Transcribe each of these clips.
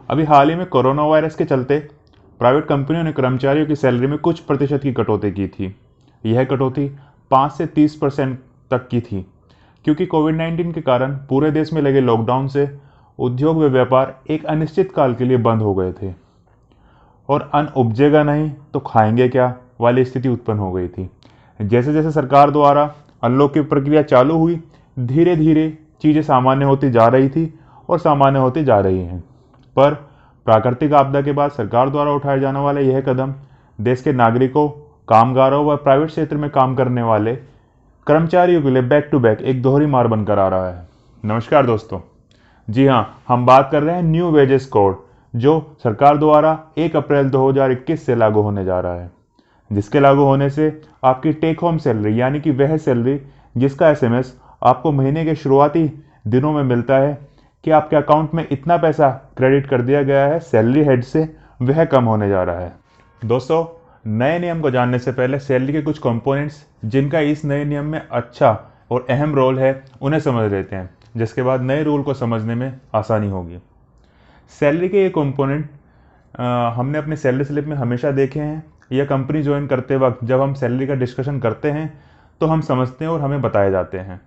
अभी हाल ही में corona virus के चलते प्राइवेट कंपनियों ने कर्मचारियों की सैलरी में कुछ प्रतिशत की कटौती की थी। यह कटौती 5 से 30% तक की थी, क्योंकि कोविड-19 के कारण पूरे देश में लगे लॉकडाउन से उद्योग व व्यापार एक अनिश्चित काल के लिए बंद हो गए थे और अन्न उपजेगा नहीं तो खाएंगे क्या वाली स्थिति उत्पन्न हो गई थी। जैसे जैसे सरकार द्वारा अनलॉक की प्रक्रिया चालू हुई, धीरे धीरे चीज़ें सामान्य होती जा रही थी और सामान्य होती जा रही हैं। पर प्राकृतिक आपदा के बाद सरकार द्वारा उठाया जाने वाला यह कदम देश के नागरिकों, कामगारों व प्राइवेट क्षेत्र में काम करने वाले कर्मचारियों के लिए बैक टू बैक एक दोहरी मार बनकर आ रहा है। नमस्कार दोस्तों, जी हाँ, हम बात कर रहे हैं न्यू वेजेस कोड, जो सरकार द्वारा 1 अप्रैल 2021 से लागू होने जा रहा है। जिसके लागू होने से आपकी टेक होम सैलरी यानी कि वह सैलरी जिसका एसएमएस आपको महीने के शुरुआती दिनों में मिलता है कि आपके अकाउंट में इतना पैसा क्रेडिट कर दिया गया है सैलरी हेड से, वह कम होने जा रहा है। दोस्तों, नए नियम को जानने से पहले सैलरी के कुछ कंपोनेंट्स जिनका इस नए नियम में अच्छा और अहम रोल है उन्हें समझ लेते हैं, जिसके बाद नए रूल को समझने में आसानी होगी। सैलरी के ये कंपोनेंट हमने अपने सैलरी स्लिप में हमेशा देखे हैं, या कंपनी ज्वाइन करते वक्त जब हम सैलरी का डिस्कशन करते हैं तो हम समझते हैं और हमें बताए जाते हैं।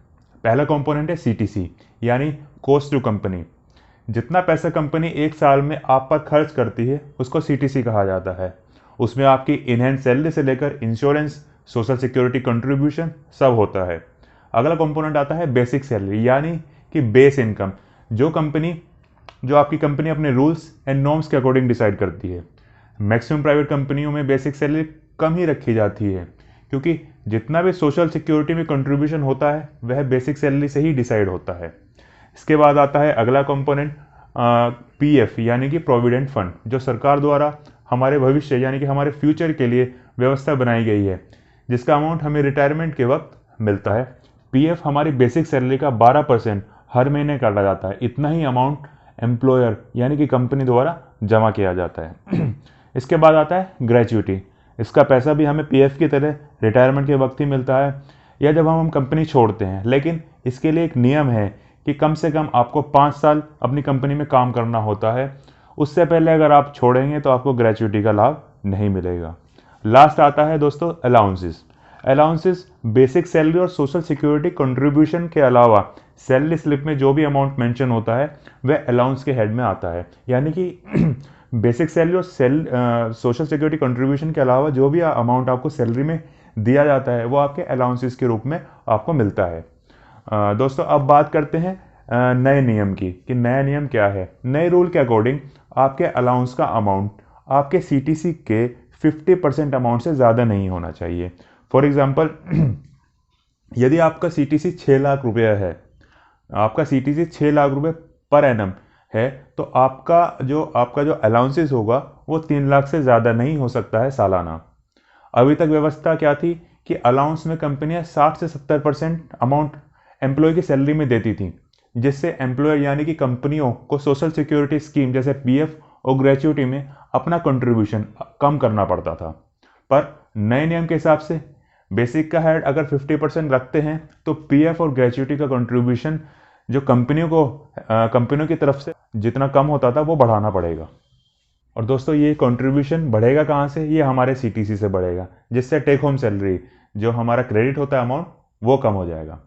पहला कंपोनेंट है सीटीसी यानी कॉस्ट टू कंपनी। जितना पैसा कंपनी एक साल में आप पर खर्च करती है उसको सीटीसी कहा जाता है। उसमें आपकी इनहैंड सैलरी से लेकर इंश्योरेंस, सोशल सिक्योरिटी कंट्रीब्यूशन सब होता है। अगला कंपोनेंट आता है बेसिक सैलरी यानी कि बेस इनकम, जो आपकी कंपनी अपने रूल्स एंड नॉर्म्स के अकॉर्डिंग डिसाइड करती है। मैक्सिमम प्राइवेट कंपनियों में बेसिक सैलरी कम ही रखी जाती है, क्योंकि जितना भी सोशल सिक्योरिटी में कंट्रीब्यूशन होता है वह बेसिक सैलरी से ही डिसाइड होता है। इसके बाद आता है अगला कंपोनेंट पीएफ यानी कि प्रोविडेंट फंड, जो सरकार द्वारा हमारे भविष्य यानी कि हमारे फ्यूचर के लिए व्यवस्था बनाई गई है, जिसका अमाउंट हमें रिटायरमेंट के वक्त मिलता है। पीएफ हमारी बेसिक सैलरी का 12% हर महीने काटा जाता है। इतना ही अमाउंट एम्प्लॉयर यानी कि कंपनी द्वारा जमा किया जाता है। इसके बाद आता है ग्रेच्युटी। इसका पैसा भी हमें पीएफ की तरह रिटायरमेंट के वक्त ही मिलता है या जब हम कंपनी छोड़ते हैं, लेकिन इसके लिए एक नियम है कि कम से कम आपको 5 साल अपनी कंपनी में काम करना होता है। उससे पहले अगर आप छोड़ेंगे तो आपको ग्रेच्युटी का लाभ नहीं मिलेगा। लास्ट आता है दोस्तों अलाउंसेस। अलाउंसेस बेसिक सैलरी और सोशल सिक्योरिटी कंट्रीब्यूशन के अलावा सैलरी स्लिप में जो भी अमाउंट मेंशन होता है वह अलाउंस के हेड में आता है। यानी कि बेसिक सैलरी और सोशल सिक्योरिटी कंट्रीब्यूशन के अलावा जो भी अमाउंट आपको सैलरी में दिया जाता है वो आपके अलाउंसेस के रूप में आपको मिलता है। दोस्तों, अब बात करते हैं नए नियम की कि नया नियम क्या है। नए रूल के अकॉर्डिंग आपके अलाउंस का अमाउंट आपके सीटीसी के 50% अमाउंट से ज़्यादा नहीं होना चाहिए। फॉर एग्जाम्पल, यदि आपका सीटीसी 6 लाख रुपया है, आपका सीटीसी 6 लाख रुपये पर एनम है, तो आपका जो अलाउंसेस होगा वो 3 लाख से ज़्यादा नहीं हो सकता है सालाना। अभी तक व्यवस्था क्या थी कि अलाउंस में कंपनियां 60 से 70% अमाउंट एम्प्लॉय की सैलरी में देती थी, जिससे एम्प्लॉयर यानी कि कंपनियों को सोशल सिक्योरिटी स्कीम जैसे पीएफ और ग्रेच्युटी में अपना कंट्रीब्यूशन कम करना पड़ता था। पर नए नियम के हिसाब से बेसिक का हेड अगर 50% रखते हैं तो पीएफ और ग्रेच्युटी का कंट्रीब्यूशन जो कंपनियों की तरफ से जितना कम होता था वो बढ़ाना पड़ेगा। और दोस्तों, ये कंट्रीब्यूशन बढ़ेगा कहाँ से? ये हमारे सीटीसी से बढ़ेगा, जिससे टेक होम सैलरी जो हमारा क्रेडिट होता है अमाउंट वो कम हो जाएगा।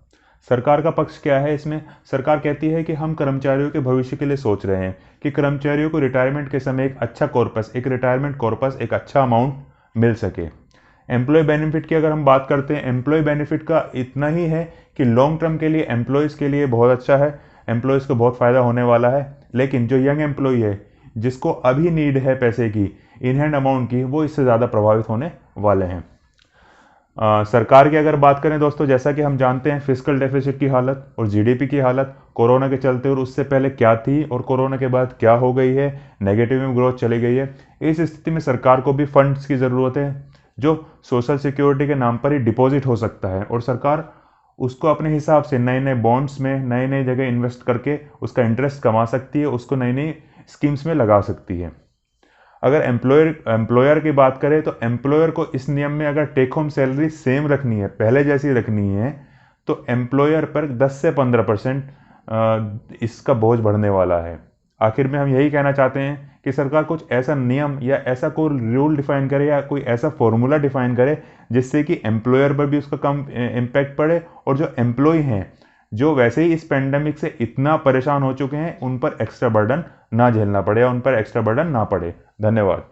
सरकार का पक्ष क्या है इसमें? सरकार कहती है कि हम कर्मचारियों के भविष्य के लिए सोच रहे हैं कि कर्मचारियों को रिटायरमेंट के समय एक रिटायरमेंट कॉर्पस, एक अच्छा अमाउंट मिल सके। एम्प्लॉय बेनिफिट की अगर हम बात करते हैं, एम्प्लॉय बेनिफिट का इतना ही है कि लॉन्ग टर्म के लिए एम्प्लॉयज़ के लिए बहुत अच्छा है, एम्प्लॉयज़ को बहुत फ़ायदा होने वाला है। लेकिन जो यंग एम्प्लॉय है जिसको अभी नीड है पैसे की, इन हैंड अमाउंट की, वो इससे ज़्यादा प्रभावित होने वाले हैं। सरकार की अगर बात करें दोस्तों, जैसा कि हम जानते हैं फिस्कल डेफिसिट की हालत और जीडीपी की हालत कोरोना के चलते और उससे पहले क्या थी और कोरोना के बाद क्या हो गई है, नेगेटिव में ग्रोथ चली गई है। इस स्थिति में सरकार को भी फंड्स की ज़रूरत है जो सोशल सिक्योरिटी के नाम पर ही डिपॉजिट हो सकता है, और सरकार उसको अपने हिसाब से नए नए बॉन्ड्स में नए नए जगह इन्वेस्ट करके उसका इंटरेस्ट कमा सकती है, उसको नई नई स्कीम्स में लगा सकती है। अगर एम्प्लॉयर की बात करें तो एम्प्लॉयर को इस नियम में अगर टेक होम सैलरी सेम रखनी है, पहले जैसी रखनी है, तो एम्प्लॉयर पर 10 से 15% इसका बोझ बढ़ने वाला है। आखिर में हम यही कहना चाहते हैं कि सरकार कुछ ऐसा नियम या ऐसा कोई रूल डिफाइन करे या कोई ऐसा फॉर्मूला डिफाइन करे जिससे कि एम्प्लॉयर पर भी उसका कम इम्पैक्ट पड़े, और जो एम्प्लॉय हैं जो वैसे ही इस पेंडेमिक से इतना परेशान हो चुके हैं उन पर एक्स्ट्रा बर्डन ना झेलना पड़े या उन पर एक्स्ट्रा बर्डन ना पड़े। धन्यवाद।